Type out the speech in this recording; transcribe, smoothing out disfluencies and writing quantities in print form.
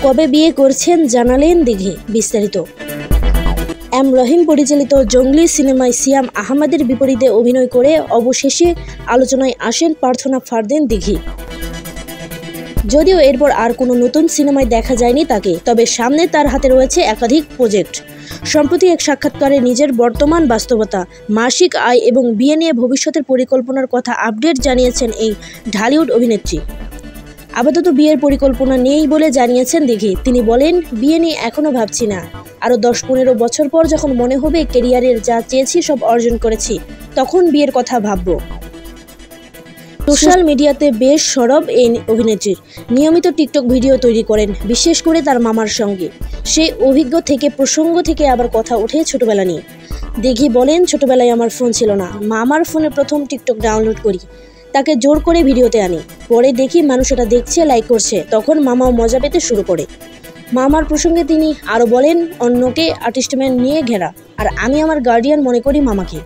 কবে বিয়ে করছেন জানালেন দিঘি। বিস্তারিত। এম রহিম পরিচালিত জঙ্গলি সিনেমায় সিয়াম আহমেদের বিপরীতে অভিনয় করে অবশেষে আলোচনায় আসেন প্রার্থনা ফারদিন দিঘি। যদিও এরপর আর কোনো নতুন সিনেমায় দেখা যায়নি তাকে, তবে সামনে তার হাতে রয়েছে একাধিক প্রজেক্ট। সম্প্রতি এক সাক্ষাৎকারে নিজের বর্তমান বাস্তবতা, মাসিক আয় এবং বিয়ে নিয়ে ভবিষ্যতের পরিকল্পনার কথা আপডেট জানিয়েছেন এই ঢালিউড অভিনেত্রী। আপাতত বিয়ের পরিকল্পনা নেই বলে জানিয়েছেন দিঘি। তিনি বলেন, বিয়ে নিয়ে এখনও ভাবছি না। আরও 10-15 বছর পর যখন মনে হবে ক্যারিয়ারের যা চেয়েছি সব অর্জন করেছি, তখন বিয়ের কথা ভাবব। সোশ্যাল মিডিয়াতে বেশ সরব এই অভিনেত্রী। নিয়মিত টিকটক ভিডিও তৈরি করেন, বিশেষ করে তার মামার সঙ্গে। সেই প্রসঙ্গ থেকে আবার কথা ওঠে ছোটবেলা নিয়ে। দিঘি বলেন, ছোটবেলায় আমার ফোন ছিল না। মামার ফোনে প্রথম টিকটক ডাউনলোড করি, তাকে জোর করে ভিডিওতে আনি। পরে দেখি মানুষ এটা দেখছে, লাইক করছে, তখন মামাও মজা পেতে শুরু করে। মামার প্রসঙ্গে তিনি আরও বলেন, অন্যকে আর্টিস্টম্যান নিয়ে ঘেরা, আর আমি আমার গার্ডিয়ান মনে করি মামাকে।